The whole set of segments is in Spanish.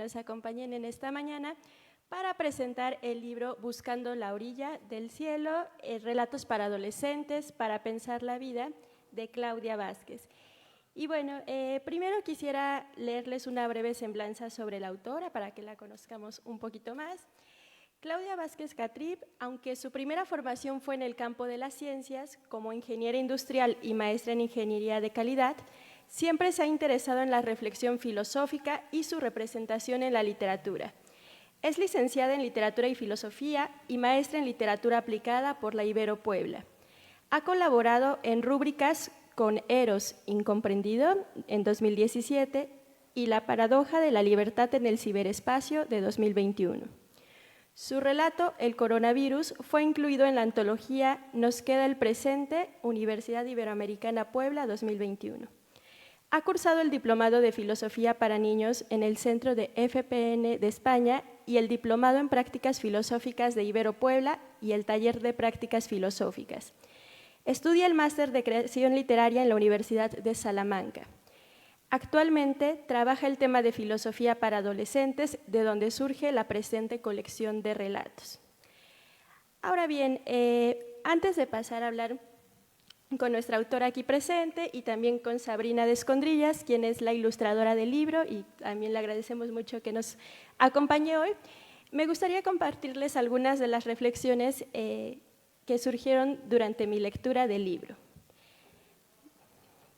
nos acompañen en esta mañana para presentar el libro Buscando la orilla del cielo, relatos para adolescentes, para pensar la vida, de Claudia Vázquez. Y bueno, primero quisiera leerles una breve semblanza sobre la autora para que la conozcamos un poquito más. Claudia Vázquez Catrip, aunque su primera formación fue en el campo de las ciencias, como ingeniera industrial y maestra en ingeniería de calidad, siempre se ha interesado en la reflexión filosófica y su representación en la literatura. Es licenciada en Literatura y Filosofía y maestra en Literatura Aplicada por la Ibero Puebla. Ha colaborado en rúbricas con Eros Incomprendido en 2017 y La paradoja de la libertad en el ciberespacio de 2021. Su relato, El coronavirus, fue incluido en la antología Nos queda el presente, Universidad Iberoamericana Puebla 2021. Ha cursado el Diplomado de Filosofía para Niños en el Centro de FPN de España y el Diplomado en Prácticas Filosóficas de Ibero Puebla y el Taller de Prácticas Filosóficas. Estudia el Máster de Creación Literaria en la Universidad de Salamanca. Actualmente trabaja el tema de filosofía para adolescentes, de donde surge la presente colección de relatos. Ahora bien, antes de pasar a hablar con nuestra autora aquí presente y también con Sabrina de Escondrillas, quien es la ilustradora del libro y también le agradecemos mucho que nos acompañe hoy, me gustaría compartirles algunas de las reflexiones que surgieron durante mi lectura del libro.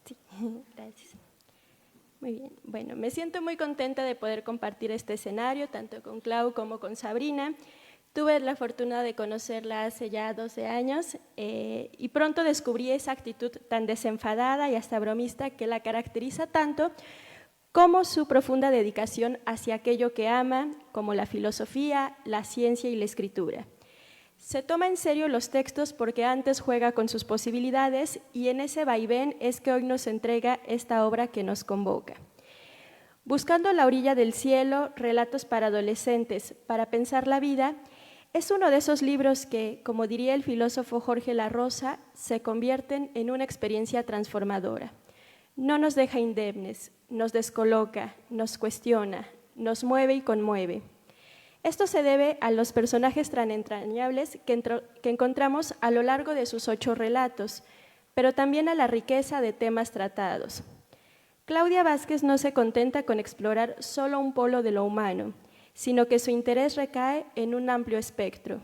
Sí, gracias. Muy bien, bueno, me siento muy contenta de poder compartir este escenario, tanto con Clau como con Sabrina. Tuve la fortuna de conocerla hace ya 12 años y pronto descubrí esa actitud tan desenfadada y hasta bromista que la caracteriza tanto, como su profunda dedicación hacia aquello que ama, como la filosofía, la ciencia y la escritura. Se toma en serio los textos porque antes juega con sus posibilidades y en ese vaivén es que hoy nos entrega esta obra que nos convoca. Buscando la orilla del cielo, relatos para adolescentes, para pensar la vida, es uno de esos libros que, como diría el filósofo Jorge La Rosa, se convierten en una experiencia transformadora. No nos deja indemnes, nos descoloca, nos cuestiona, nos mueve y conmueve. Esto se debe a los personajes tan entrañables que encontramos a lo largo de sus 8 relatos, pero también a la riqueza de temas tratados. Claudia Vázquez no se contenta con explorar solo un polo de lo humano, sino que su interés recae en un amplio espectro.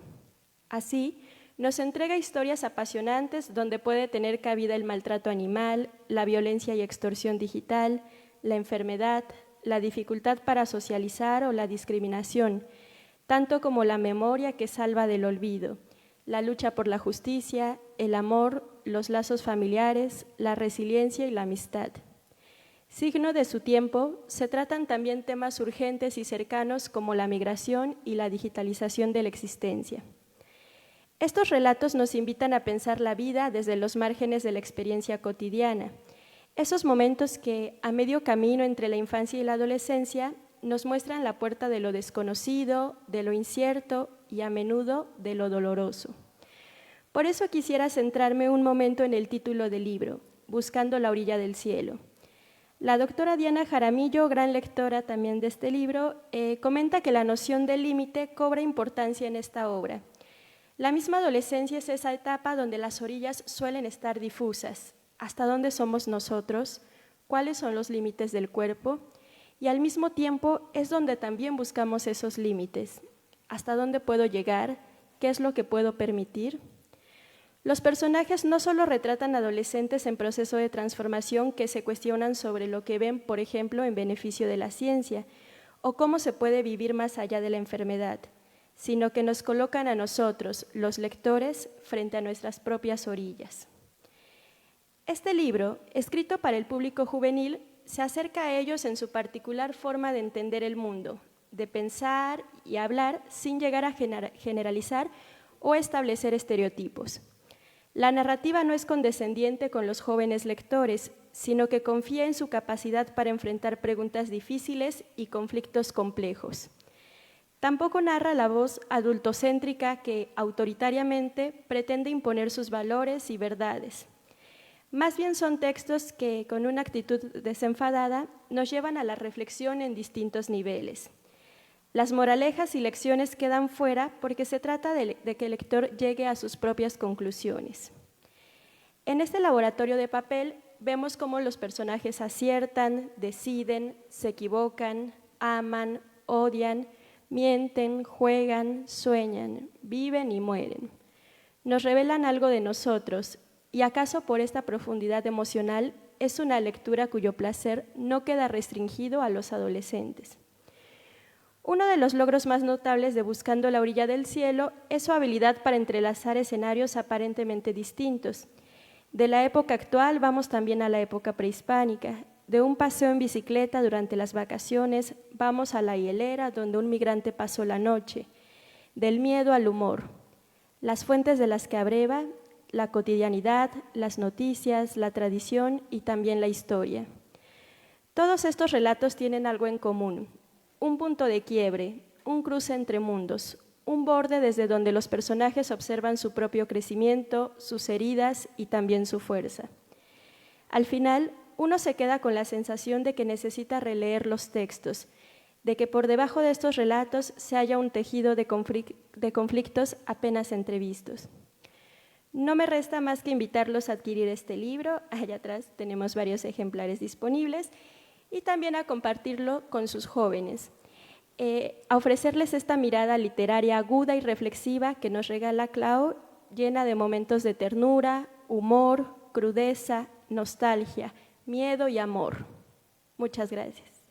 Así, nos entrega historias apasionantes donde puede tener cabida el maltrato animal, la violencia y extorsión digital, la enfermedad, la dificultad para socializar o la discriminación, tanto como la memoria que salva del olvido, la lucha por la justicia, el amor, los lazos familiares, la resiliencia y la amistad. Signo de su tiempo, se tratan también temas urgentes y cercanos como la migración y la digitalización de la existencia. Estos relatos nos invitan a pensar la vida desde los márgenes de la experiencia cotidiana, esos momentos que, a medio camino entre la infancia y la adolescencia, nos muestran la puerta de lo desconocido, de lo incierto y a menudo de lo doloroso. Por eso quisiera centrarme un momento en el título del libro, Buscando la orilla del cielo. La doctora Diana Jaramillo, gran lectora también de este libro, comenta que la noción del límite cobra importancia en esta obra. La misma adolescencia es esa etapa donde las orillas suelen estar difusas. ¿Hasta dónde somos nosotros? ¿Cuáles son los límites del cuerpo? Y al mismo tiempo es donde también buscamos esos límites. ¿Hasta dónde puedo llegar? ¿Qué es lo que puedo permitir? Los personajes no solo retratan adolescentes en proceso de transformación que se cuestionan sobre lo que ven, por ejemplo, en beneficio de la ciencia, o cómo se puede vivir más allá de la enfermedad, sino que nos colocan a nosotros, los lectores, frente a nuestras propias orillas. Este libro, escrito para el público juvenil, se acerca a ellos en su particular forma de entender el mundo, de pensar y hablar sin llegar a generalizar o establecer estereotipos. La narrativa no es condescendiente con los jóvenes lectores, sino que confía en su capacidad para enfrentar preguntas difíciles y conflictos complejos. Tampoco narra la voz adultocéntrica que, autoritariamente, pretende imponer sus valores y verdades. Más bien son textos que, con una actitud desenfadada, nos llevan a la reflexión en distintos niveles. Las moralejas y lecciones quedan fuera porque se trata de que el lector llegue a sus propias conclusiones. En este laboratorio de papel vemos cómo los personajes aciertan, deciden, se equivocan, aman, odian, mienten, juegan, sueñan, viven y mueren. Nos revelan algo de nosotros y acaso por esta profundidad emocional es una lectura cuyo placer no queda restringido a los adolescentes. Uno de los logros más notables de Buscando la orilla del cielo es su habilidad para entrelazar escenarios aparentemente distintos. De la época actual vamos también a la época prehispánica. De un paseo en bicicleta durante las vacaciones vamos a la hilera donde un migrante pasó la noche. Del miedo al humor. Las fuentes de las que abreva, la cotidianidad, las noticias, la tradición y también la historia. Todos estos relatos tienen algo en común. Un punto de quiebre, un cruce entre mundos, un borde desde donde los personajes observan su propio crecimiento, sus heridas y también su fuerza. Al final, uno se queda con la sensación de que necesita releer los textos, de que por debajo de estos relatos se halla un tejido de conflictos apenas entrevistos. No me resta más que invitarlos a adquirir este libro, allá atrás tenemos varios ejemplares disponibles, y también a compartirlo con sus jóvenes, a ofrecerles esta mirada literaria aguda y reflexiva que nos regala Clau, llena de momentos de ternura, humor, crudeza, nostalgia, miedo y amor. Muchas gracias.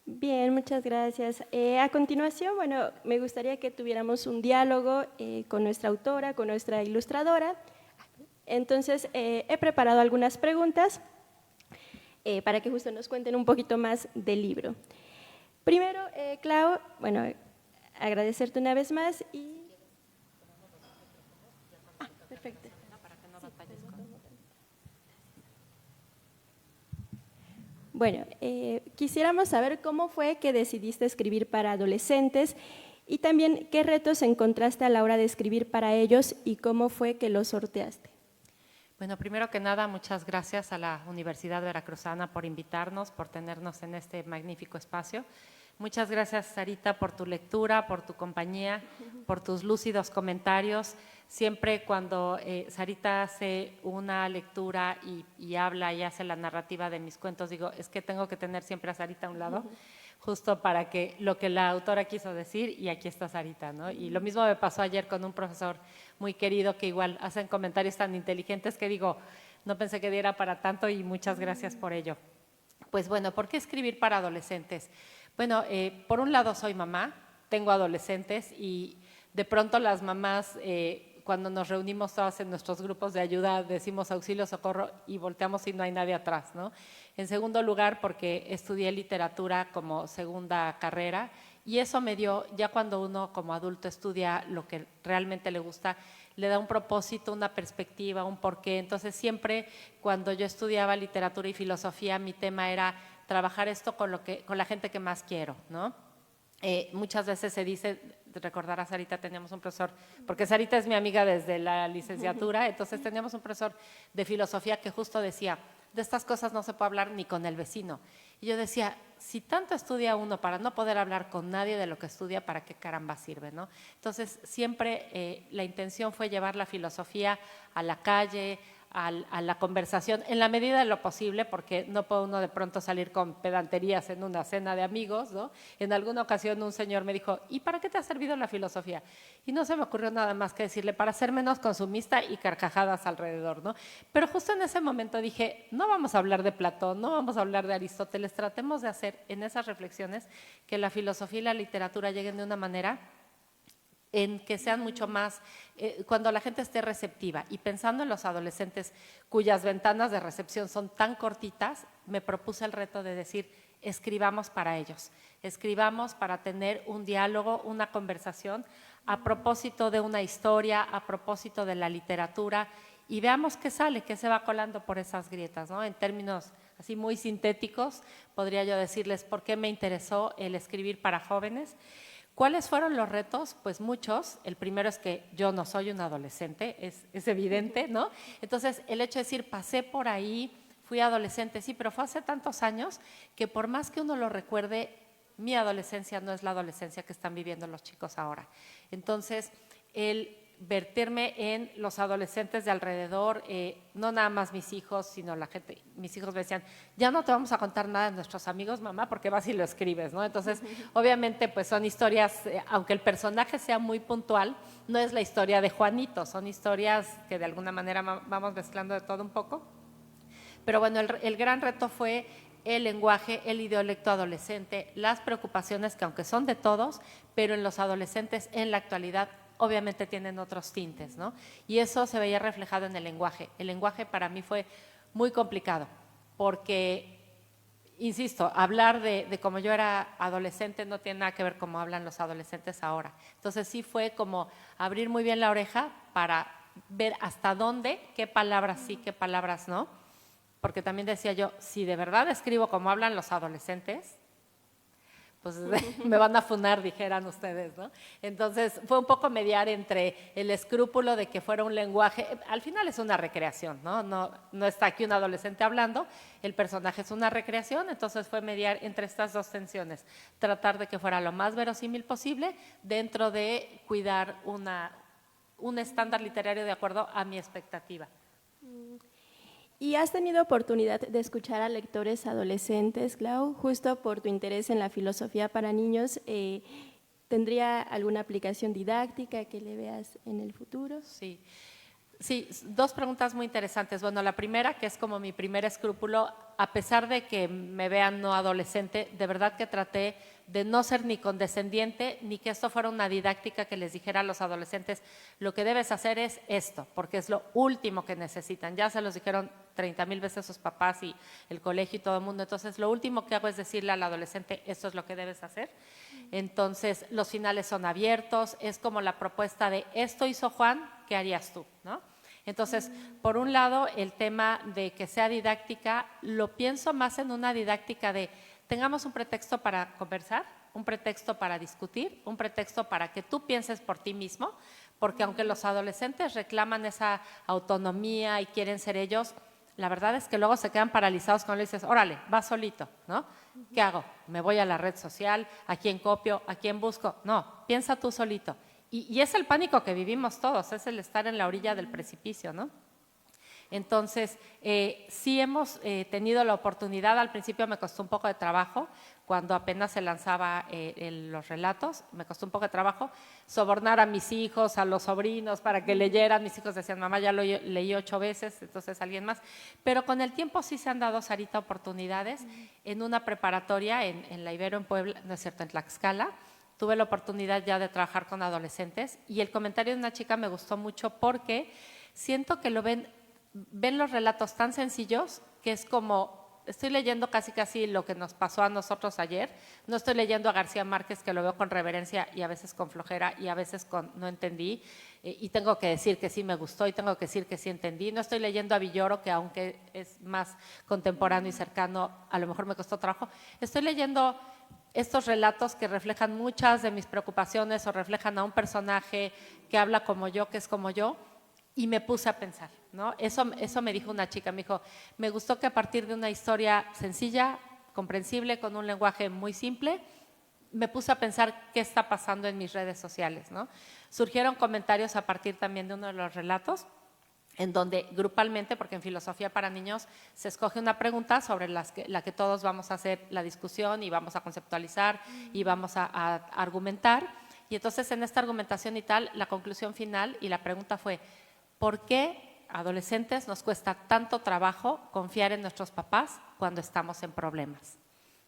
Bien, muchas gracias. A continuación, bueno, me gustaría que tuviéramos un diálogo con nuestra autora, con nuestra ilustradora. Entonces, he preparado algunas preguntas para que justo nos cuenten un poquito más del libro. Primero, Clau, bueno, agradecerte una vez más y… perfecto. Bueno, quisiéramos saber cómo fue que decidiste escribir para adolescentes y también qué retos encontraste a la hora de escribir para ellos y cómo fue que los sorteaste. Bueno, primero que nada, muchas gracias a la Universidad Veracruzana por invitarnos, por tenernos en este magnífico espacio. Muchas gracias, Sarita, por tu lectura, por tu compañía, por tus lúcidos comentarios. Siempre cuando Sarita hace una lectura y habla y hace la narrativa de mis cuentos, digo, es que tengo que tener siempre a Sarita a un lado, justo para que lo que la autora quiso decir, y aquí está Sarita, ¿no? Y lo mismo me pasó ayer con un profesor muy querido que igual hacen comentarios tan inteligentes que digo, no pensé que diera para tanto y muchas gracias por ello. Pues bueno, ¿por qué escribir para adolescentes? Bueno, por un lado soy mamá, tengo adolescentes y de pronto las mamás, cuando nos reunimos todas en nuestros grupos de ayuda, decimos auxilio, socorro y volteamos y no hay nadie atrás, ¿no? En segundo lugar, porque estudié literatura como segunda carrera y eso me dio, ya cuando uno como adulto estudia lo que realmente le gusta, le da un propósito, una perspectiva, un porqué. Entonces siempre cuando yo estudiaba literatura y filosofía, mi tema era trabajar esto con la gente que más quiero, ¿no? Muchas veces se dice, recordarás, Sarita, teníamos un profesor, porque Sarita es mi amiga desde la licenciatura, entonces teníamos un profesor de filosofía que justo decía, de estas cosas no se puede hablar ni con el vecino. Y yo decía, si tanto estudia uno para no poder hablar con nadie de lo que estudia, ¿para qué caramba sirve, no? Entonces siempre la intención fue llevar la filosofía a la calle, a la conversación, en la medida de lo posible, porque no puede uno de pronto salir con pedanterías en una cena de amigos, ¿no? En alguna ocasión un señor me dijo, ¿y para qué te ha servido la filosofía? Y no se me ocurrió nada más que decirle, para ser menos consumista y carcajadas alrededor, ¿no? Pero justo en ese momento dije, no vamos a hablar de Platón, no vamos a hablar de Aristóteles, tratemos de hacer en esas reflexiones que la filosofía y la literatura lleguen de una manera en que sean mucho más, cuando la gente esté receptiva. Y pensando en los adolescentes cuyas ventanas de recepción son tan cortitas, me propuse el reto de decir, escribamos para ellos, escribamos para tener un diálogo, una conversación a propósito de una historia, a propósito de la literatura, y veamos qué sale, qué se va colando por esas grietas, ¿no? En términos así muy sintéticos, podría yo decirles por qué me interesó el escribir para jóvenes. ¿Cuáles fueron los retos? Pues muchos. El primero es que yo no soy un adolescente, es evidente, ¿no? Entonces, el hecho de decir, pasé por ahí, fui adolescente, sí, pero fue hace tantos años que por más que uno lo recuerde, mi adolescencia no es la adolescencia que están viviendo los chicos ahora. Entonces, el vertirme en los adolescentes de alrededor, no nada más mis hijos, sino la gente, mis hijos me decían, ya no te vamos a contar nada de nuestros amigos, mamá, porque vas y lo escribes, ¿no? Entonces, obviamente, pues son historias, aunque el personaje sea muy puntual, no es la historia de Juanito, son historias que de alguna manera vamos mezclando de todo un poco. Pero bueno, el gran reto fue el lenguaje, el idiolecto adolescente, las preocupaciones que aunque son de todos, pero en los adolescentes en la actualidad obviamente tienen otros tintes, ¿no? Y eso se veía reflejado en el lenguaje. El lenguaje para mí fue muy complicado porque, insisto, hablar de cómo yo era adolescente no tiene nada que ver cómo hablan los adolescentes ahora. Entonces sí fue como abrir muy bien la oreja para ver hasta dónde, qué palabras sí, qué palabras no. Porque también decía yo, si de verdad escribo como hablan los adolescentes, pues me van a funar, dijeran ustedes, ¿no? Entonces fue un poco mediar entre el escrúpulo de que fuera un lenguaje, al final es una recreación, ¿no? No está aquí un adolescente hablando, el personaje es una recreación, entonces fue mediar entre estas dos tensiones, tratar de que fuera lo más verosímil posible dentro de cuidar un estándar literario de acuerdo a mi expectativa. ¿Y has tenido oportunidad de escuchar a lectores adolescentes, Clau? Justo por tu interés en la filosofía para niños, ¿tendría alguna aplicación didáctica que le veas en el futuro? Sí. Sí, dos preguntas muy interesantes. Bueno, la primera, que es como mi primer escrúpulo, a pesar de que me vean no adolescente, de verdad que traté de no ser ni condescendiente, ni que esto fuera una didáctica que les dijera a los adolescentes, lo que debes hacer es esto, porque es lo último que necesitan. Ya se los dijeron 30,000 veces sus papás y el colegio y todo el mundo, entonces lo último que hago es decirle al adolescente, esto es lo que debes hacer. Entonces, los finales son abiertos, es como la propuesta de, esto hizo Juan, ¿qué harías tú?, ¿no? Entonces, por un lado, el tema de que sea didáctica, lo pienso más en una didáctica de tengamos un pretexto para conversar, un pretexto para discutir, un pretexto para que tú pienses por ti mismo, porque aunque los adolescentes reclaman esa autonomía y quieren ser ellos, la verdad es que luego se quedan paralizados cuando le dices, órale, vas solito, ¿no? ¿Qué hago? ¿Me voy a la red social? ¿A quién copio? ¿A quién busco? No, piensa tú solito. Y es el pánico que vivimos todos, es el estar en la orilla del precipicio, ¿no? Entonces, sí hemos tenido la oportunidad, al principio me costó un poco de trabajo, cuando apenas se lanzaba los relatos, me costó un poco de trabajo sobornar a mis hijos, a los sobrinos para que leyeran. Mis hijos decían, mamá, ya lo leí 8 veces, entonces alguien más. Pero con el tiempo sí se han dado, Sarita, oportunidades. En una preparatoria en la Ibero en Puebla, no es cierto, en Tlaxcala, tuve la oportunidad ya de trabajar con adolescentes y el comentario de una chica me gustó mucho porque siento que lo ven los relatos tan sencillos que es como, estoy leyendo casi lo que nos pasó a nosotros ayer, no estoy leyendo a García Márquez, que lo veo con reverencia y a veces con flojera y a veces con no entendí, y tengo que decir que sí me gustó y tengo que decir que sí entendí, no estoy leyendo a Villoro, que aunque es más contemporáneo y cercano, a lo mejor me costó trabajo, estoy leyendo estos relatos que reflejan muchas de mis preocupaciones o reflejan a un personaje que habla como yo, que es como yo, y me puse a pensar, ¿no? Eso me dijo una chica, me dijo, me gustó que a partir de una historia sencilla, comprensible, con un lenguaje muy simple, me puse a pensar qué está pasando en mis redes sociales, ¿no? Surgieron comentarios a partir también de uno de los relatos, en donde grupalmente, porque en Filosofía para Niños se escoge una pregunta sobre la que todos vamos a hacer la discusión y vamos a conceptualizar y vamos a argumentar. Y entonces en esta argumentación y tal, la conclusión final y la pregunta fue, ¿por qué adolescentes nos cuesta tanto trabajo confiar en nuestros papás cuando estamos en problemas,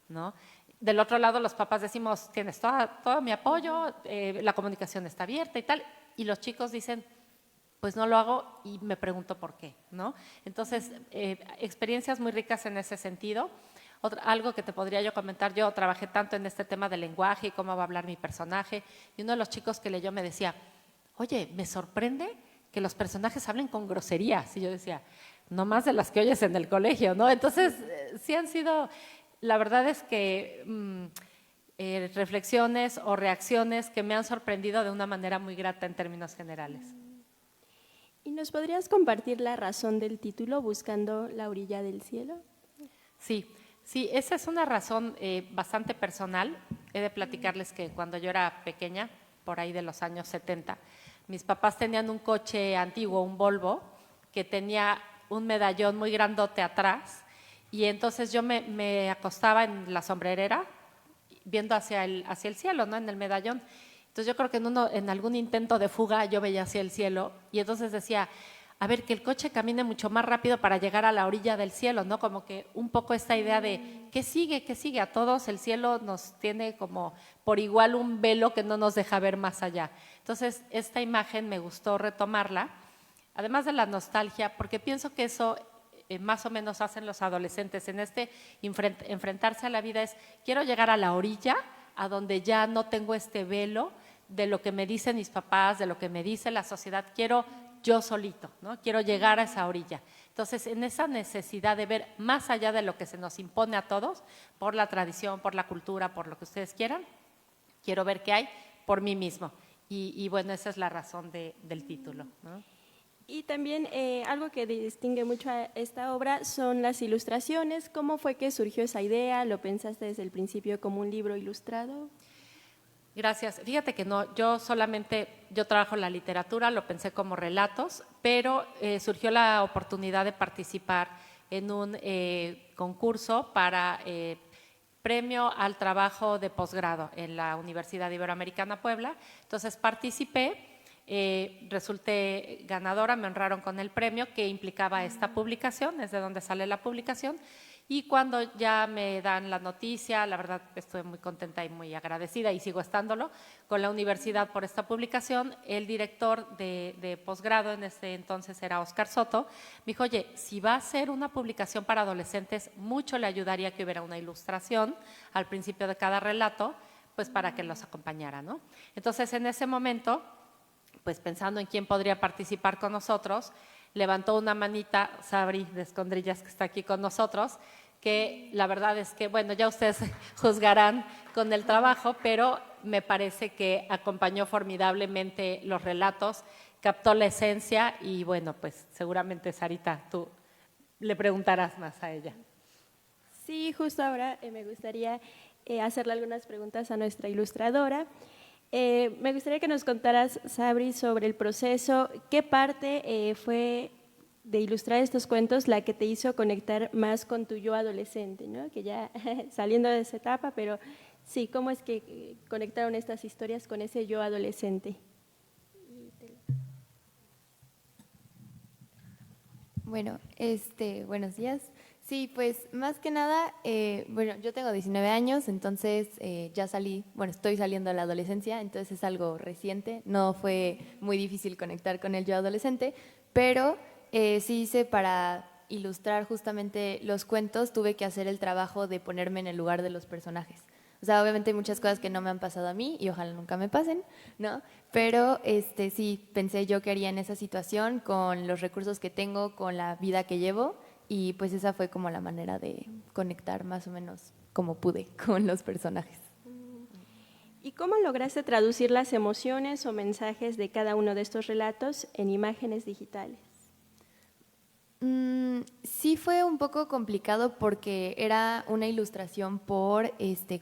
¿no? Del otro lado, los papás decimos, tienes todo mi apoyo, la comunicación está abierta y tal, y los chicos dicen, pues no lo hago y me pregunto por qué, ¿no? Entonces, experiencias muy ricas en ese sentido. Algo que te podría yo comentar, yo trabajé tanto en este tema del lenguaje y cómo va a hablar mi personaje, y uno de los chicos que leyó me decía, oye, me sorprende que los personajes hablen con groserías, y yo decía, no más de las que oyes en el colegio, ¿no? Entonces, sí han sido, la verdad es que reflexiones o reacciones que me han sorprendido de una manera muy grata en términos generales. ¿Y nos podrías compartir la razón del título, Buscando la orilla del cielo? Sí, sí, esa es una razón bastante personal. He de platicarles que cuando yo era pequeña, por ahí de los años 70, mis papás tenían un coche antiguo, un Volvo, que tenía un medallón muy grandote atrás, y entonces yo me acostaba en la sombrerera viendo hacia el cielo, ¿no? En el medallón. Entonces yo creo que en algún intento de fuga yo veía hacia el cielo y entonces decía, a ver, que el coche camine mucho más rápido para llegar a la orilla del cielo, ¿no? Como que un poco esta idea de, ¿qué sigue? ¿Qué sigue? A todos el cielo nos tiene como por igual un velo que no nos deja ver más allá. Entonces esta imagen me gustó retomarla, además de la nostalgia, porque pienso que eso más o menos hacen los adolescentes en enfrentarse a la vida es, quiero llegar a la orilla, a donde ya no tengo este velo de lo que me dicen mis papás, de lo que me dice la sociedad, quiero yo solito, ¿no? Quiero llegar a esa orilla. Entonces, en esa necesidad de ver más allá de lo que se nos impone a todos, por la tradición, por la cultura, por lo que ustedes quieran, quiero ver qué hay por mí mismo. Y bueno, esa es la razón del título, ¿no? Y también algo que distingue mucho a esta obra son las ilustraciones. ¿Cómo fue que surgió esa idea? ¿Lo pensaste desde el principio como un libro ilustrado? Gracias. Fíjate que no, yo trabajo la literatura, lo pensé como relatos, pero surgió la oportunidad de participar en un concurso para premio al trabajo de posgrado en la Universidad Iberoamericana Puebla. Entonces participé. Resulté ganadora, me honraron con el premio que implicaba esta publicación, es de donde sale la publicación, y cuando ya me dan la noticia, la verdad estuve muy contenta y muy agradecida y sigo estándolo con la universidad por esta publicación. El director de posgrado en ese entonces era Óscar Soto, me dijo, oye, si va a ser una publicación para adolescentes, mucho le ayudaría que hubiera una ilustración al principio de cada relato, pues para que los acompañara, ¿no? Entonces en ese momento, pues pensando en quién podría participar con nosotros, levantó una manita Sabri de Escondrillas, que está aquí con nosotros, que la verdad es que, bueno, ya ustedes juzgarán con el trabajo, pero me parece que acompañó formidablemente los relatos, captó la esencia y, bueno, pues seguramente, Sarita, tú le preguntarás más a ella. Sí, justo ahora me gustaría hacerle algunas preguntas a nuestra ilustradora. Me gustaría que nos contaras, Sabri, sobre el proceso. ¿Qué parte fue de ilustrar estos cuentos la que te hizo conectar más con tu yo adolescente, ¿no? Que ya saliendo de esa etapa, pero sí, ¿cómo es que conectaron estas historias con ese yo adolescente? Bueno, buenos días. Sí, pues más que nada, bueno, yo tengo 19 años, entonces ya salí, bueno, estoy saliendo de la adolescencia, entonces es algo reciente, no fue muy difícil conectar con el yo adolescente, pero sí hice para ilustrar justamente los cuentos, tuve que hacer el trabajo de ponerme en el lugar de los personajes. O sea, obviamente hay muchas cosas que no me han pasado a mí y ojalá nunca me pasen, ¿no? Pero sí, pensé yo qué haría en esa situación con los recursos que tengo, con la vida que llevo y pues esa fue como la manera de conectar más o menos como pude con los personajes. ¿Y cómo lograste traducir las emociones o mensajes de cada uno de estos relatos en imágenes digitales? Sí fue un poco complicado porque era una ilustración por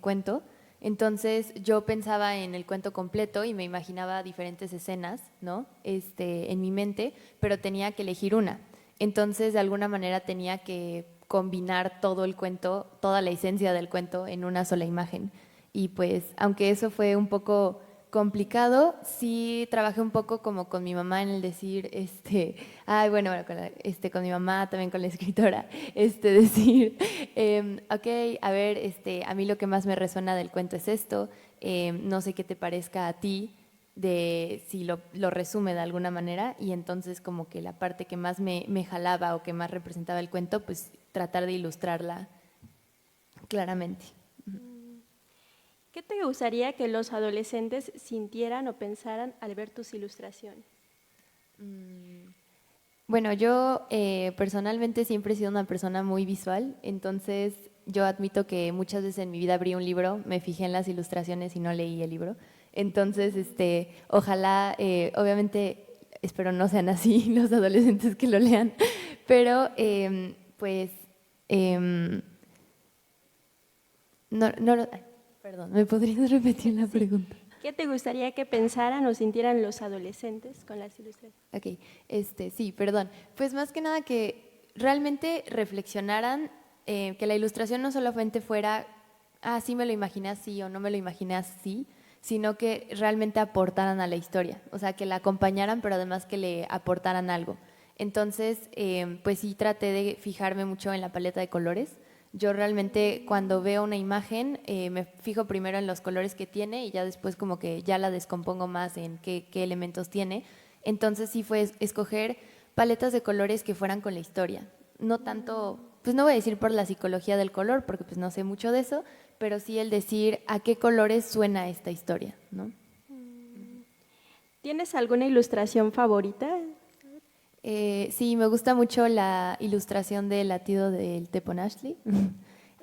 cuento. Entonces yo pensaba en el cuento completo y me imaginaba diferentes escenas, ¿no? En mi mente, pero tenía que elegir una. Entonces de alguna manera tenía que combinar todo el cuento, toda la esencia del cuento en una sola imagen. Y pues aunque eso fue un poco complicado, sí trabajé un poco como con mi mamá en el decir, ay, bueno, con mi mamá, también con la escritora, decir, ok, a ver, a mí lo que más me resuena del cuento es esto, no sé qué te parezca a ti, de si lo resume de alguna manera, y entonces como que la parte que más me jalaba o que más representaba el cuento, pues tratar de ilustrarla claramente. ¿Qué te gustaría que los adolescentes sintieran o pensaran al ver tus ilustraciones? Bueno, yo personalmente siempre he sido una persona muy visual, entonces yo admito que muchas veces en mi vida abrí un libro, me fijé en las ilustraciones y no leí el libro. Entonces, ojalá, obviamente, espero no sean así los adolescentes que lo lean, pero pues, ay, perdón, ¿me podrías repetir la pregunta? ¿Qué te gustaría que pensaran o sintieran los adolescentes con las ilustraciones? Ok, sí, perdón. Pues más que nada que realmente reflexionaran que la ilustración no solamente fuera, sí me lo imaginé así o no me lo imaginé así, sino que realmente aportaran a la historia, o sea, que la acompañaran, pero además que le aportaran algo. Entonces, pues sí traté de fijarme mucho en la paleta de colores. Yo realmente cuando veo una imagen me fijo primero en los colores que tiene y ya después como que ya la descompongo más en qué elementos tiene. Entonces sí fue escoger paletas de colores que fueran con la historia. No tanto, pues no voy a decir por la psicología del color, porque pues no sé mucho de eso, pero sí el decir a qué colores suena esta historia, ¿no? ¿Tienes alguna ilustración favorita? Sí, me gusta mucho la ilustración del latido del Teponashli.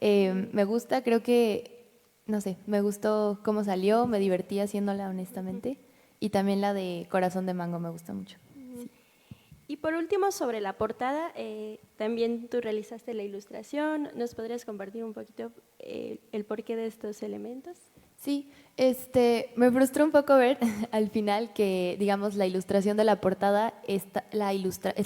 Me gusta, creo que, no sé, me gustó cómo salió, me divertí haciéndola honestamente. Y también la de Corazón de Mango me gusta mucho. Sí. Y por último, sobre la portada, también tú realizaste la ilustración. ¿Nos podrías compartir un poquito el porqué de estos elementos? Sí, me frustró un poco ver al final que, digamos, la ilustración de la portada es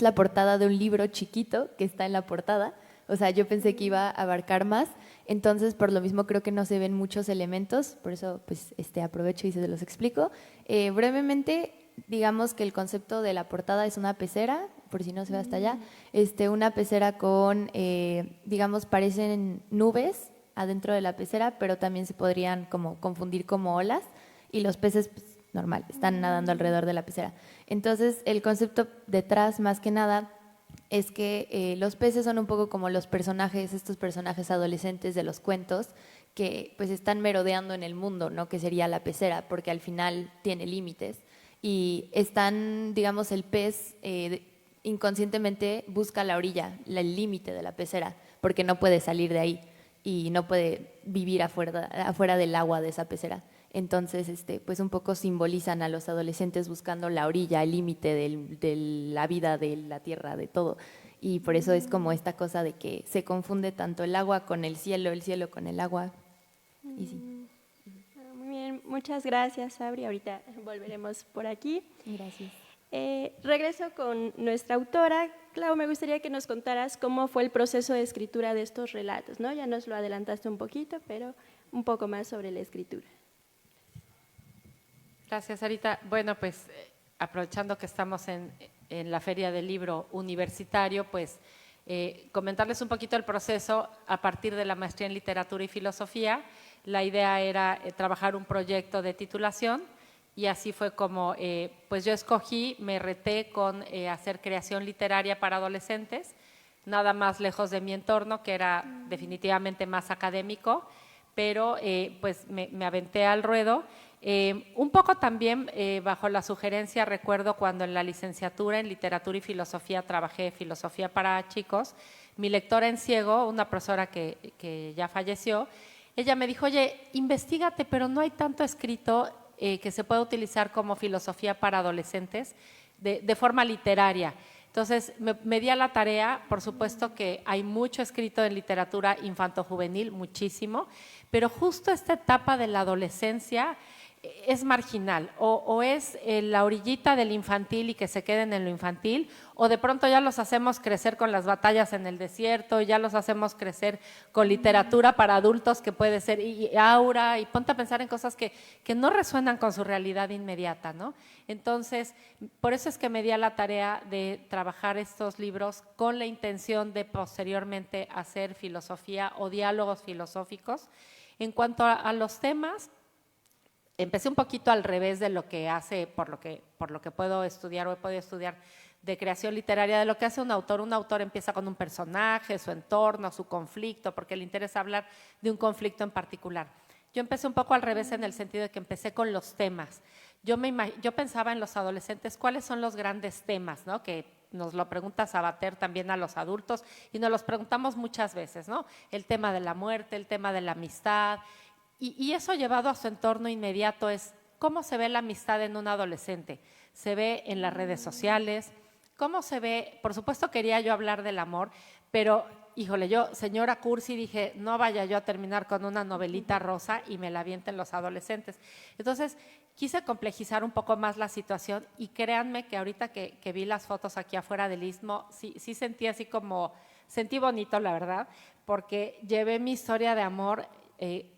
la portada de un libro chiquito que está en la portada. O sea, yo pensé que iba a abarcar más, entonces por lo mismo creo que no se ven muchos elementos, por eso pues aprovecho y se los explico. Brevemente, digamos que el concepto de la portada es una pecera, por si no se ve hasta allá, una pecera con, digamos, parecen nubes adentro de la pecera, pero también se podrían como confundir como olas y los peces pues, normal, están nadando alrededor de la pecera. Entonces el concepto detrás más que nada es que los peces son un poco como los personajes, estos personajes adolescentes de los cuentos que pues están merodeando en el mundo, ¿no? Que sería la pecera, porque al final tiene límites y están, digamos, el pez inconscientemente busca la orilla, el límite de la pecera, porque no puede salir de ahí y no puede vivir afuera del agua de esa pecera. Entonces, pues un poco simbolizan a los adolescentes buscando la orilla, el límite de la vida, de la tierra, de todo. Y por eso es como esta cosa de que se confunde tanto el agua con el cielo con el agua. Y sí. Muy bien, muchas gracias, Sabri. Ahorita volveremos por aquí. Gracias. Regreso con nuestra autora. Clau, me gustaría que nos contaras cómo fue el proceso de escritura de estos relatos, ¿no? Ya nos lo adelantaste un poquito, pero un poco más sobre la escritura. Gracias, Sarita. Bueno, pues aprovechando que estamos en la Feria del Libro Universitario, pues comentarles un poquito el proceso a partir de la maestría en Literatura y Filosofía. La idea era trabajar un proyecto de titulación y así fue como pues yo escogí, me reté con hacer creación literaria para adolescentes, nada más lejos de mi entorno, que era definitivamente más académico, pero pues me aventé al ruedo. Un poco también bajo la sugerencia, recuerdo cuando en la licenciatura en Literatura y Filosofía trabajé filosofía para chicos, mi lectora en ciego, una profesora que ya falleció, ella me dijo, oye, investígate, pero no hay tanto escrito que se pueda utilizar como filosofía para adolescentes de forma literaria. Entonces, me di a la tarea, por supuesto que hay mucho escrito en literatura infantojuvenil, muchísimo, pero justo esta etapa de la adolescencia es marginal, o es la orillita del infantil y que se queden en lo infantil, o de pronto ya los hacemos crecer con las batallas en el desierto, ya los hacemos crecer con literatura para adultos que puede ser y aura, y ponte a pensar en cosas que no resuenan con su realidad inmediata, ¿no? Entonces, por eso es que me di a la tarea de trabajar estos libros con la intención de posteriormente hacer filosofía o diálogos filosóficos. En cuanto a los temas, empecé un poquito al revés de lo que hace, por lo que puedo estudiar o he podido estudiar de creación literaria, de lo que hace un autor. Un autor empieza con un personaje, su entorno, su conflicto, porque le interesa hablar de un conflicto en particular. Yo empecé un poco al revés en el sentido de que empecé con los temas. Yo pensaba en los adolescentes, ¿cuáles son los grandes temas, ¿no? Que nos lo pregunta Sabater también a los adultos y nos los preguntamos muchas veces, ¿no? El tema de la muerte, el tema de la amistad y eso llevado a su entorno inmediato es cómo se ve la amistad en un adolescente. Se ve en las redes sociales, cómo se ve, por supuesto quería yo hablar del amor, pero híjole, yo, señora Cursi, dije, no vaya yo a terminar con una novelita rosa y me la avienten los adolescentes. Entonces, quise complejizar un poco más la situación y créanme que ahorita que vi las fotos aquí afuera del Istmo, sí sentí así como, sentí bonito, la verdad, porque llevé mi historia de amor,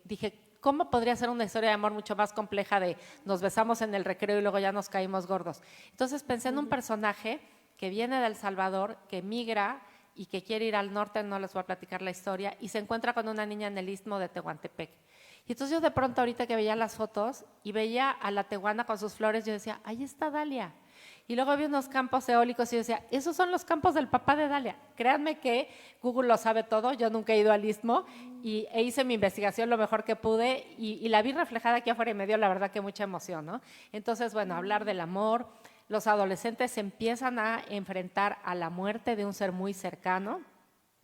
dije, ¿cómo podría ser una historia de amor mucho más compleja de nos besamos en el recreo y luego ya nos caímos gordos? Entonces pensé en un personaje que viene de El Salvador, que migra y que quiere ir al norte, no les voy a platicar la historia, y se encuentra con una niña en el Istmo de Tehuantepec. Y entonces yo de pronto ahorita que veía las fotos y veía a la tehuana con sus flores, yo decía, ahí está Dalia. Y luego vi unos campos eólicos y yo decía, esos son los campos del papá de Dalia. Créanme que Google lo sabe todo, yo nunca he ido al Istmo e hice mi investigación lo mejor que pude y la vi reflejada aquí afuera y me dio la verdad que mucha emoción, ¿no? Entonces, bueno, hablar del amor, los adolescentes se empiezan a enfrentar a la muerte de un ser muy cercano,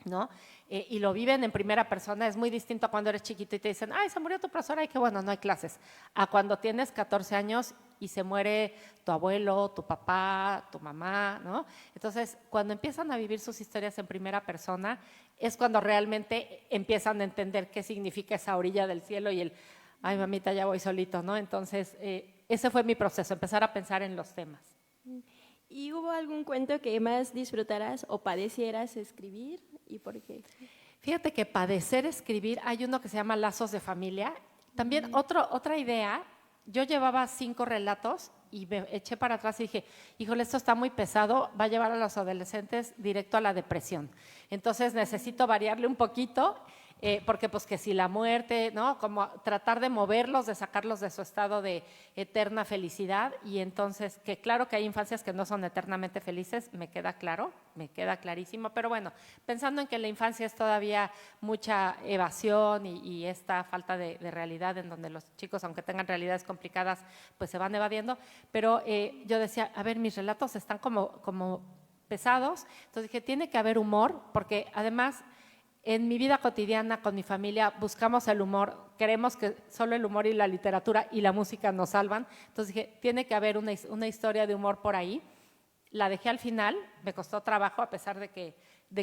¿no? Y lo viven en primera persona, es muy distinto a cuando eres chiquito y te dicen, ay, se murió tu profesora y qué bueno, no hay clases, a cuando tienes 14 años y se muere tu abuelo, tu papá, tu mamá, ¿no? Entonces, cuando empiezan a vivir sus historias en primera persona, es cuando realmente empiezan a entender qué significa esa orilla del cielo y el, ay, mamita, ya voy solito, ¿no? Entonces, ese fue mi proceso, empezar a pensar en los temas. ¿Y hubo algún cuento que más disfrutaras o padecieras escribir y por qué? Fíjate que padecer escribir, hay uno que se llama Lazos de Familia. También otra idea, yo llevaba 5 relatos y me eché para atrás y dije, híjole, esto está muy pesado, va a llevar a los adolescentes directo a la depresión. Entonces necesito variarle un poquito. Porque pues que si la muerte, ¿no? Como tratar de moverlos, de sacarlos de su estado de eterna felicidad y entonces que claro que hay infancias que no son eternamente felices, me queda claro, me queda clarísimo, pero bueno, pensando en que la infancia es todavía mucha evasión y esta falta de realidad en donde los chicos, aunque tengan realidades complicadas, pues se van evadiendo, pero yo decía, a ver, mis relatos están como pesados, entonces dije, tiene que haber humor, porque además en mi vida cotidiana con mi familia buscamos el humor, creemos que solo el humor y la literatura y la música nos salvan, entonces dije, tiene que haber una historia de humor por ahí. La dejé al final, me costó trabajo a pesar de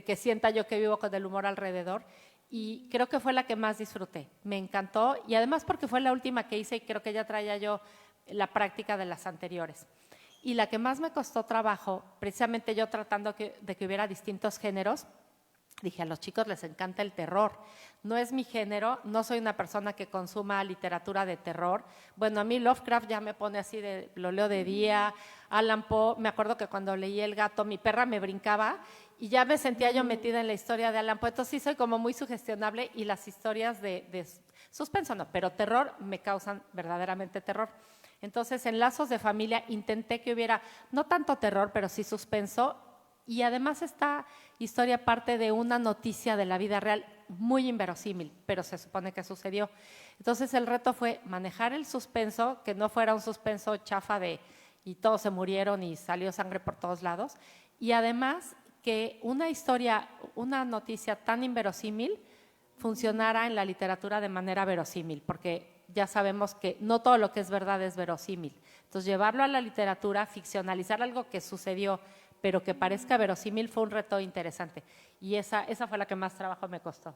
que sienta yo que vivo con el humor alrededor y creo que fue la que más disfruté, me encantó y además porque fue la última que hice y creo que ya traía yo la práctica de las anteriores. Y la que más me costó trabajo, precisamente yo tratando de que hubiera distintos géneros, dije, a los chicos les encanta el terror. No es mi género, no soy una persona que consuma literatura de terror. Bueno, a mí Lovecraft ya me pone así, lo leo de día. Allan Poe, me acuerdo que cuando leí El gato, mi perra me brincaba y ya me sentía yo metida en la historia de Allan Poe. Entonces sí soy como muy sugestionable y las historias de suspenso no, pero terror me causan verdaderamente terror. Entonces en Lazos de Familia intenté que hubiera no tanto terror, pero sí suspenso. Y además esta historia parte de una noticia de la vida real muy inverosímil, pero se supone que sucedió. Entonces el reto fue manejar el suspenso, que no fuera un suspenso chafa de y todos se murieron y salió sangre por todos lados. Y además que una historia, una noticia tan inverosímil funcionara en la literatura de manera verosímil, porque ya sabemos que no todo lo que es verdad es verosímil. Entonces llevarlo a la literatura, ficcionalizar algo que sucedió pero que parezca verosímil fue un reto interesante y esa fue la que más trabajo me costó.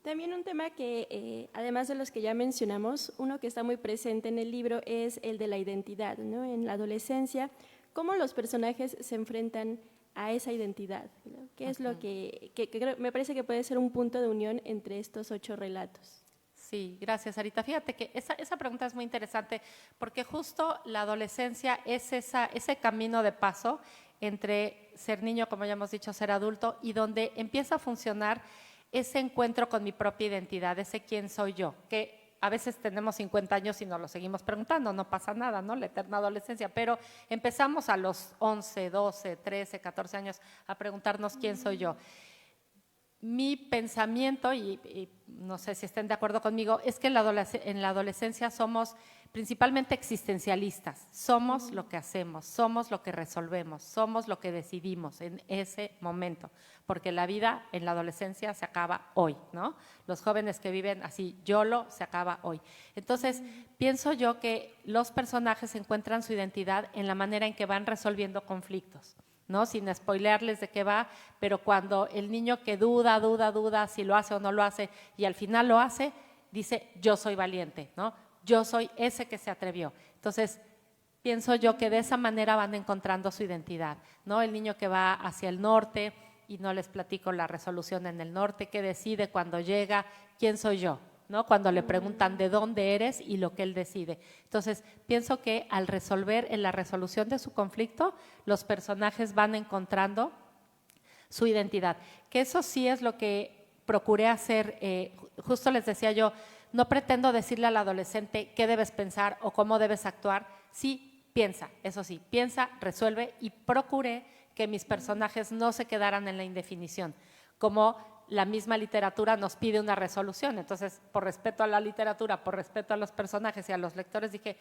También un tema que, además de los que ya mencionamos, uno que está muy presente en el libro es el de la identidad, ¿no? En la adolescencia, cómo los personajes se enfrentan a esa identidad, ¿no? ¿Qué es lo que me parece que puede ser un punto de unión entre estos 8 relatos? Sí, gracias, Sarita. Fíjate que esa pregunta es muy interesante porque justo la adolescencia es ese camino de paso entre ser niño, como ya hemos dicho, ser adulto y donde empieza a funcionar ese encuentro con mi propia identidad, ese quién soy yo, que a veces tenemos 50 años y nos lo seguimos preguntando, no pasa nada, ¿no? La eterna adolescencia, pero empezamos a los 11, 12, 13, 14 años a preguntarnos quién soy yo. Mi pensamiento, y no sé si estén de acuerdo conmigo, es que en la adolescencia somos principalmente existencialistas. Somos lo que hacemos, somos lo que resolvemos, somos lo que decidimos en ese momento, porque la vida en la adolescencia se acaba hoy, ¿no? Los jóvenes que viven así, YOLO, se acaba hoy. Entonces, pienso yo que los personajes encuentran su identidad en la manera en que van resolviendo conflictos, ¿no? Sin spoilearles de qué va, pero cuando el niño que duda si lo hace o no lo hace y al final lo hace, dice, yo soy valiente, ¿no? Yo soy ese que se atrevió. Entonces, pienso yo que de esa manera van encontrando su identidad, ¿no? El niño que va hacia el norte y no les platico la resolución en el norte, que decide cuando llega, ¿quién soy yo? ¿No? Cuando le preguntan de dónde eres y lo que él decide. Entonces, pienso que al resolver en la resolución de su conflicto, los personajes van encontrando su identidad. Que eso sí es lo que procuré hacer, justo les decía yo, no pretendo decirle al adolescente qué debes pensar o cómo debes actuar. Sí, piensa, eso sí, piensa, resuelve, y procuré que mis personajes no se quedaran en la indefinición, como la misma literatura nos pide una resolución. Entonces, por respeto a la literatura, por respeto a los personajes y a los lectores, dije,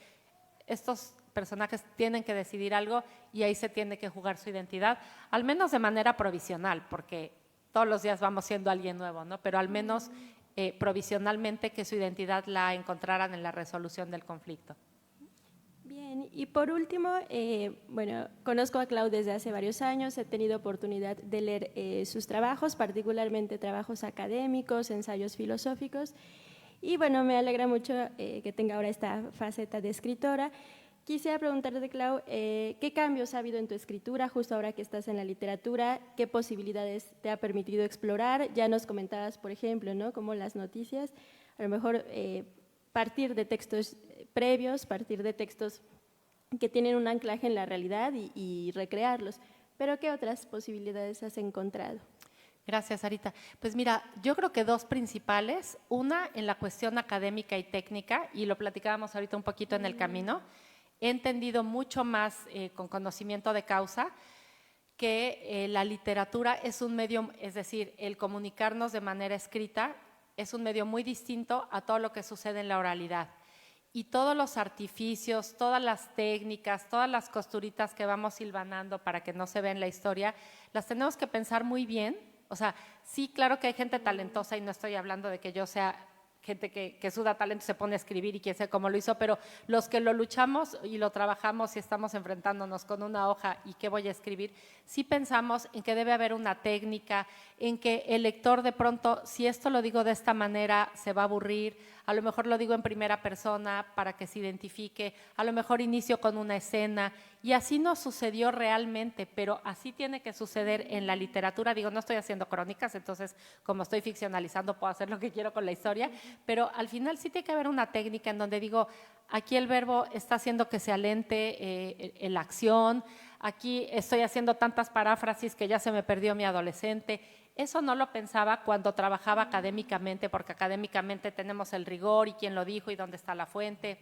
estos personajes tienen que decidir algo y ahí se tiene que jugar su identidad, al menos de manera provisional, porque todos los días vamos siendo alguien nuevo, ¿no? Pero al menos provisionalmente que su identidad la encontraran en la resolución del conflicto. Bien, y por último, bueno, conozco a Clau desde hace varios años, he tenido oportunidad de leer sus trabajos, particularmente trabajos académicos, ensayos filosóficos, y bueno, me alegra mucho que tenga ahora esta faceta de escritora. Quisiera preguntarte, Clau, ¿qué cambios ha habido en tu escritura justo ahora que estás en la literatura? ¿Qué posibilidades te ha permitido explorar? Ya nos comentabas, por ejemplo, ¿no? Como las noticias, a lo mejor partir de textos previos, partir de textos que tienen un anclaje en la realidad y recrearlos. Pero ¿qué otras posibilidades has encontrado? Gracias, Sarita. Pues mira, yo creo que dos principales. Una en la cuestión académica y técnica, y lo platicábamos ahorita un poquito en el camino. He entendido mucho más con conocimiento de causa que la literatura es un medio, es decir, el comunicarnos de manera escrita es un medio muy distinto a todo lo que sucede en la oralidad. Y todos los artificios, todas las técnicas, todas las costuritas que vamos hilvanando para que no se vea en la historia, las tenemos que pensar muy bien. O sea, sí, claro que hay gente talentosa y no estoy hablando de que yo sea gente que suda talento, se pone a escribir y quién sabe cómo lo hizo, pero los que lo luchamos y lo trabajamos y estamos enfrentándonos con una hoja y qué voy a escribir, sí pensamos en que debe haber una técnica, en que el lector de pronto, si esto lo digo de esta manera, se va a aburrir, a lo mejor lo digo en primera persona para que se identifique, a lo mejor inicio con una escena, y así no sucedió realmente, pero así tiene que suceder en la literatura. Digo, no estoy haciendo crónicas, entonces como estoy ficcionalizando puedo hacer lo que quiero con la historia, pero al final sí tiene que haber una técnica en donde digo, aquí el verbo está haciendo que se alente la acción, aquí estoy haciendo tantas paráfrasis que ya se me perdió mi adolescente. Eso no lo pensaba cuando trabajaba académicamente, porque académicamente tenemos el rigor y quién lo dijo y dónde está la fuente.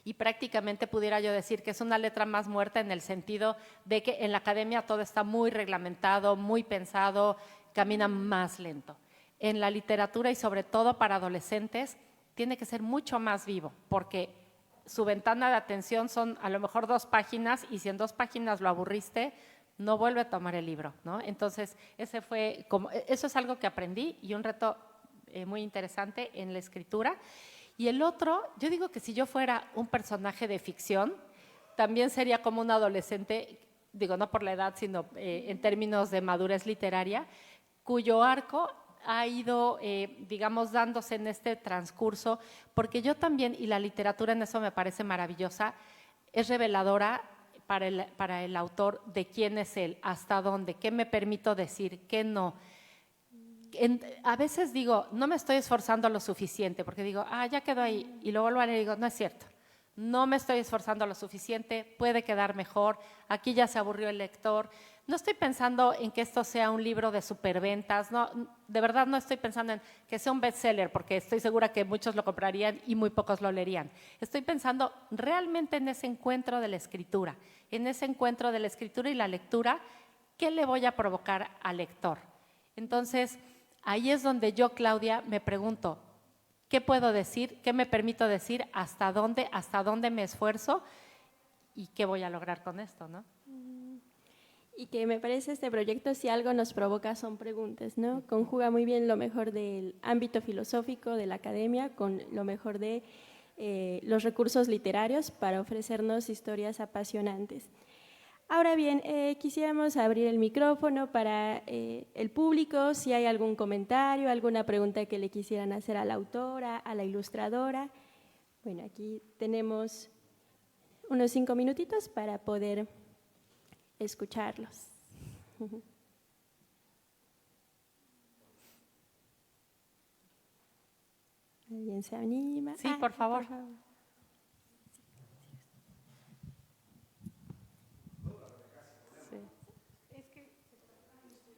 Y prácticamente pudiera yo decir que es una letra más muerta en el sentido de que en la academia todo está muy reglamentado, muy pensado, camina más lento. En la literatura y sobre todo para adolescentes tiene que ser mucho más vivo, porque su ventana de atención son a lo mejor 2 páginas y si en 2 páginas lo aburriste, no vuelve a tomar el libro, ¿no? Entonces, eso es algo que aprendí y un reto muy interesante en la escritura. Y el otro, yo digo que si yo fuera un personaje de ficción, también sería como un adolescente, digo no por la edad, sino en términos de madurez literaria, cuyo arco ha ido, digamos, dándose en este transcurso, porque yo también, y la literatura en eso me parece maravillosa, es reveladora para el autor de quién es él, hasta dónde, qué me permito decir, qué no. A veces digo, no me estoy esforzando lo suficiente, porque digo, ya quedó ahí, y luego vuelvo a leer y digo, no es cierto, no me estoy esforzando lo suficiente, puede quedar mejor, aquí ya se aburrió el lector. No estoy pensando en que esto sea un libro de superventas, no, de verdad no estoy pensando en que sea un bestseller, porque estoy segura que muchos lo comprarían y muy pocos lo leerían. Estoy pensando realmente en ese encuentro de la escritura, en ese encuentro de la escritura y la lectura, ¿qué le voy a provocar al lector? Entonces, ahí es donde yo, Claudia, me pregunto, ¿qué puedo decir? ¿Qué me permito decir? ¿Hasta dónde me esfuerzo? ¿Y qué voy a lograr con esto, no? Y que me parece este proyecto, si algo nos provoca, son preguntas, ¿no? Conjuga muy bien lo mejor del ámbito filosófico de la academia con lo mejor de los recursos literarios para ofrecernos historias apasionantes. Ahora bien, quisiéramos abrir el micrófono para el público, si hay algún comentario, alguna pregunta que le quisieran hacer a la autora, a la ilustradora. Bueno, aquí tenemos unos 5 minutitos para poder escucharlos. ¿Alguien se anima? Sí, por favor. Sí.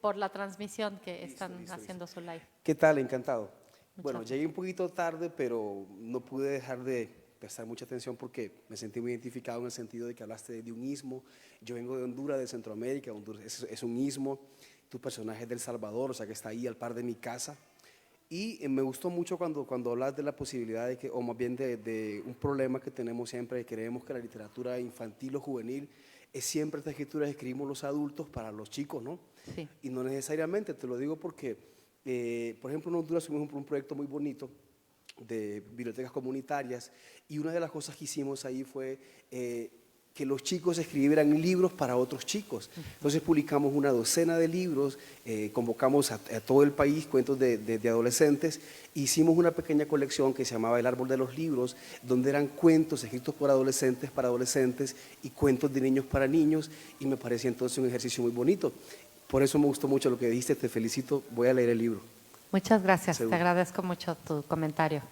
Por la transmisión que están haciendo su live. ¿Qué tal? Encantado. Bueno, Muchas llegué un poquito tarde, pero no pude dejar de prestar mucha atención porque me sentí muy identificado en el sentido de que hablaste de un istmo. Yo vengo de Honduras, de Centroamérica. Honduras es un istmo. Tu personaje es de El Salvador, o sea que está ahí al par de mi casa. Y me gustó mucho cuando hablas de la posibilidad de que, o más bien de un problema que tenemos siempre, que creemos que la literatura infantil o juvenil es siempre esta escritura que escribimos los adultos para los chicos, ¿no? Sí. Y no necesariamente, te lo digo porque, por ejemplo, en Honduras tuvimos un proyecto muy bonito de bibliotecas comunitarias y una de las cosas que hicimos ahí fue que los chicos escribieran libros para otros chicos. Entonces publicamos una docena de libros, convocamos a todo el país, cuentos de adolescentes, e hicimos una pequeña colección que se llamaba El Árbol de los Libros, donde eran cuentos escritos por adolescentes para adolescentes y cuentos de niños para niños, y me parecía entonces un ejercicio muy bonito. Por eso me gustó mucho lo que dijiste, te felicito, voy a leer el libro. Muchas gracias, Seguro. te agradezco mucho tu comentario.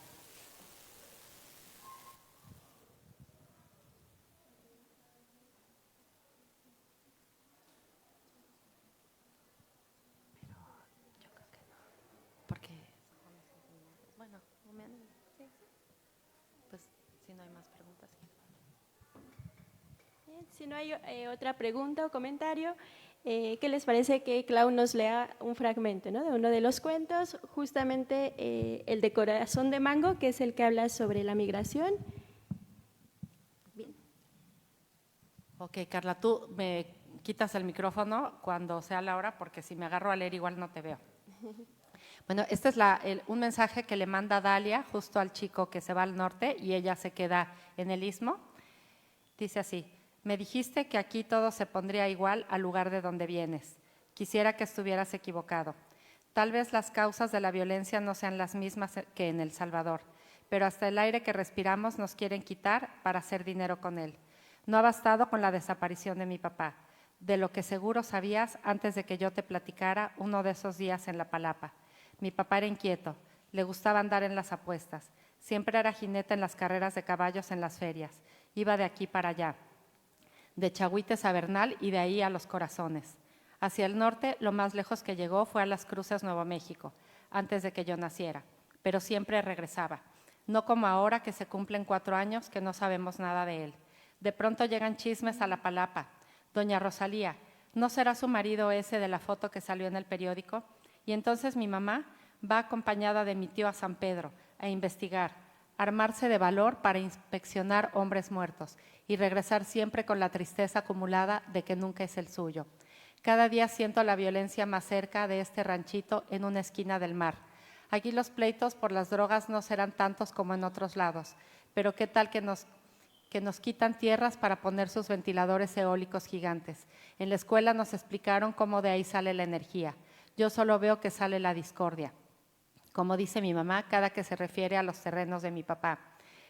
Porque, bueno, pues si no hay más preguntas. Bien, si no hay otra pregunta o comentario, ¿qué les parece que Clau nos lea un fragmento, ¿no?, de uno de los cuentos, justamente el de Corazón de Mango, que es el que habla sobre la migración? Bien. Ok, Carla, tú me quitas el micrófono cuando sea la hora, porque si me agarro a leer igual no te veo. Bueno, este es un mensaje que le manda Dalia justo al chico que se va al norte y ella se queda en el istmo. Dice así: me dijiste que aquí todo se pondría igual al lugar de donde vienes. Quisiera que estuvieras equivocado. Tal vez las causas de la violencia no sean las mismas que en El Salvador, pero hasta el aire que respiramos nos quieren quitar para hacer dinero con él. No ha bastado con la desaparición de mi papá, de lo que seguro sabías antes de que yo te platicara uno de esos días en La Palapa. Mi papá era inquieto, le gustaba andar en las apuestas, siempre era jinete en las carreras de caballos en las ferias, iba de aquí para allá, de Chahuites a Bernal y de ahí a Los Corazones. Hacia el norte, lo más lejos que llegó fue a Las Cruces, Nuevo México, antes de que yo naciera, pero siempre regresaba, no como ahora que se cumplen 4 años que no sabemos nada de él. De pronto llegan chismes a La Palapa. Doña Rosalía, ¿no será su marido ese de la foto que salió en el periódico? Y entonces mi mamá va acompañada de mi tío a San Pedro a investigar, armarse de valor para inspeccionar hombres muertos y regresar siempre con la tristeza acumulada de que nunca es el suyo. Cada día siento la violencia más cerca de este ranchito en una esquina del mar. Aquí los pleitos por las drogas no serán tantos como en otros lados, pero ¿qué tal que nos quitan tierras para poner sus ventiladores eólicos gigantes? En la escuela nos explicaron cómo de ahí sale la energía. Yo solo veo que sale la discordia, como dice mi mamá cada que se refiere a los terrenos de mi papá.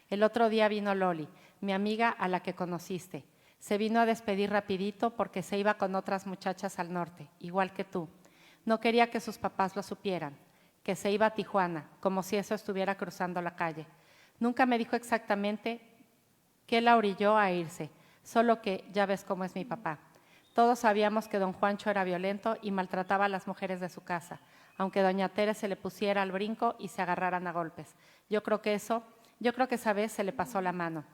El otro día vino Loli, mi amiga a la que conociste. Se vino a despedir rapidito porque se iba con otras muchachas al norte, igual que tú. No quería que sus papás lo supieran, que se iba a Tijuana, como si eso estuviera cruzando la calle. Nunca me dijo exactamente qué la orilló a irse, solo que ya ves cómo es mi papá. Todos sabíamos que don Juancho era violento y maltrataba a las mujeres de su casa, aunque doña Tere se le pusiera al brinco y se agarraran a golpes. Yo creo que esa vez se le pasó la mano.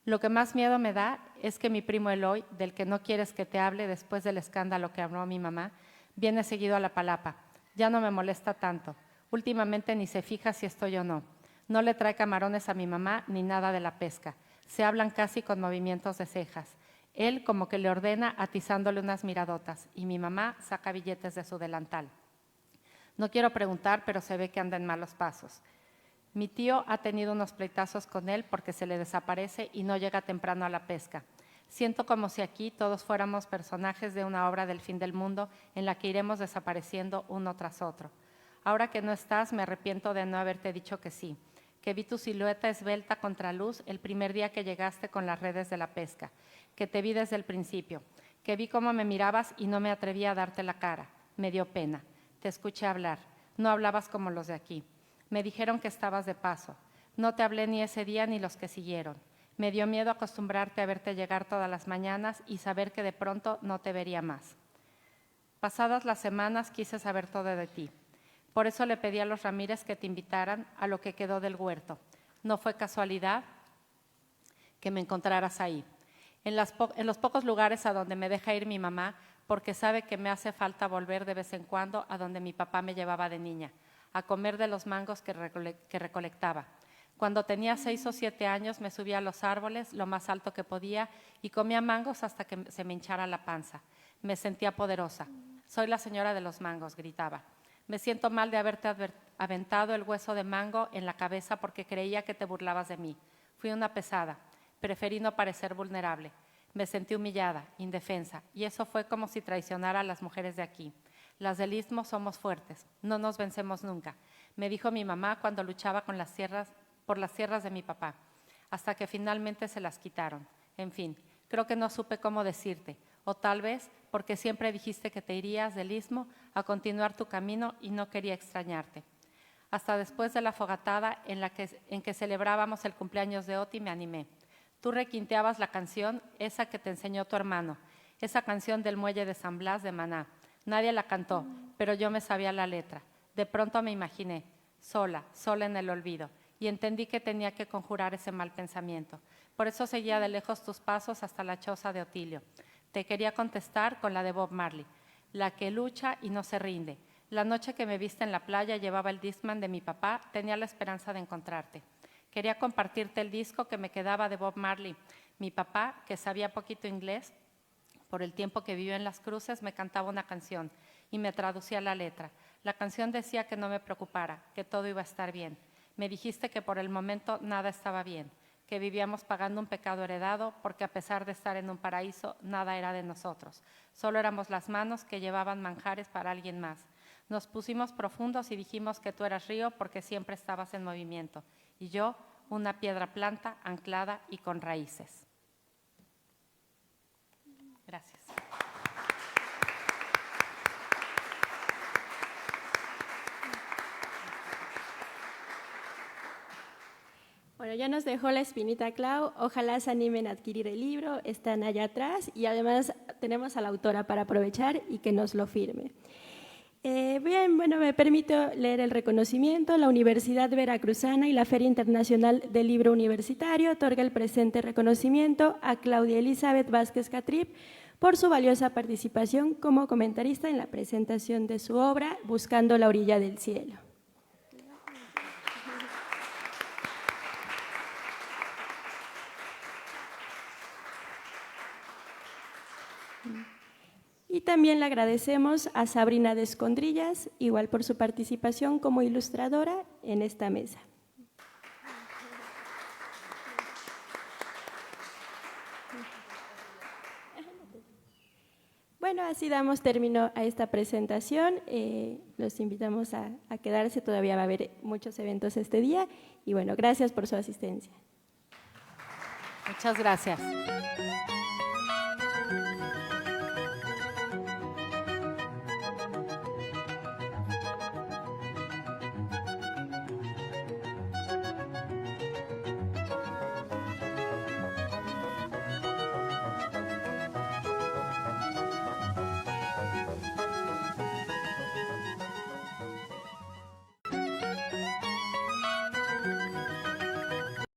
Lo que más miedo me da es que mi primo Eloy, del que no quieres que te hable después del escándalo que habló mi mamá, viene seguido a La Palapa. Ya no me molesta tanto. Últimamente ni se fija si estoy o no. No le trae camarones a mi mamá ni nada de la pesca. Se hablan casi con movimientos de cejas. Él como que le ordena atizándole unas miradotas y mi mamá saca billetes de su delantal. No quiero preguntar, pero se ve que anda en malos pasos. Mi tío ha tenido unos pleitazos con él porque se le desaparece y no llega temprano a la pesca. Siento como si aquí todos fuéramos personajes de una obra del fin del mundo en la que iremos desapareciendo uno tras otro. Ahora que no estás, me arrepiento de no haberte dicho que sí, que vi tu silueta esbelta contra luz el primer día que llegaste con las redes de la pesca, que te vi desde el principio, que vi cómo me mirabas y no me atreví a darte la cara. Me dio pena. Te escuché hablar. No hablabas como los de aquí. Me dijeron que estabas de paso. No te hablé ni ese día ni los que siguieron. Me dio miedo acostumbrarte a verte llegar todas las mañanas y saber que de pronto no te vería más. Pasadas las semanas quise saber todo de ti. Por eso le pedí a los Ramírez que te invitaran a lo que quedó del huerto. No fue casualidad que me encontraras ahí. En los pocos lugares a donde me deja ir mi mamá, porque sabe que me hace falta volver de vez en cuando a donde mi papá me llevaba de niña, a comer de los mangos que recolectaba. Cuando tenía 6 o 7 años me subía a los árboles lo más alto que podía y comía mangos hasta que se me hinchara la panza. Me sentía poderosa. Soy la señora de los mangos, gritaba. Me siento mal de haberte aventado el hueso de mango en la cabeza porque creía que te burlabas de mí. Fui una pesada. Preferí no parecer vulnerable. Me sentí humillada, indefensa, y eso fue como si traicionara a las mujeres de aquí. Las del Istmo somos fuertes, no nos vencemos nunca, me dijo mi mamá cuando luchaba por las tierras de mi papá, hasta que finalmente se las quitaron. En fin, creo que no supe cómo decirte, o tal vez porque siempre dijiste que te irías del Istmo a continuar tu camino y no quería extrañarte. Hasta después de la fogatada en que celebrábamos el cumpleaños de Oti me animé. Tú requinteabas la canción, esa que te enseñó tu hermano, esa canción del muelle de San Blas de Maná. Nadie la cantó, pero yo me sabía la letra. De pronto me imaginé, sola en el olvido, y entendí que tenía que conjurar ese mal pensamiento. Por eso seguía de lejos tus pasos hasta la choza de Otilio. Te quería contestar con la de Bob Marley, la que lucha y no se rinde. La noche que me viste en la playa llevaba el Discman de mi papá, tenía la esperanza de encontrarte. Quería compartirte el disco que me quedaba de Bob Marley. Mi papá, que sabía poquito inglés, por el tiempo que vivió en Las Cruces, me cantaba una canción y me traducía la letra. La canción decía que no me preocupara, que todo iba a estar bien. Me dijiste que por el momento nada estaba bien, que vivíamos pagando un pecado heredado porque a pesar de estar en un paraíso, nada era de nosotros. Solo éramos las manos que llevaban manjares para alguien más. Nos pusimos profundos y dijimos que tú eras río porque siempre estabas en movimiento. Y yo, una piedra planta, anclada y con raíces. Gracias. Bueno, ya nos dejó la espinita Clau, ojalá se animen a adquirir el libro, están allá atrás y además tenemos a la autora para aprovechar y que nos lo firme. Bien, bueno, me permito leer el reconocimiento. La Universidad Veracruzana y la Feria Internacional del Libro Universitario otorga el presente reconocimiento a Claudia Elizabeth Vázquez Catrip por su valiosa participación como comentarista en la presentación de su obra Buscando la orilla del cielo. Y también le agradecemos a Sabrina de Escondrillas, igual por su participación como ilustradora en esta mesa. Bueno, así damos término a esta presentación. Los invitamos a quedarse, todavía va a haber muchos eventos este día. Y bueno, gracias por su asistencia. Muchas gracias.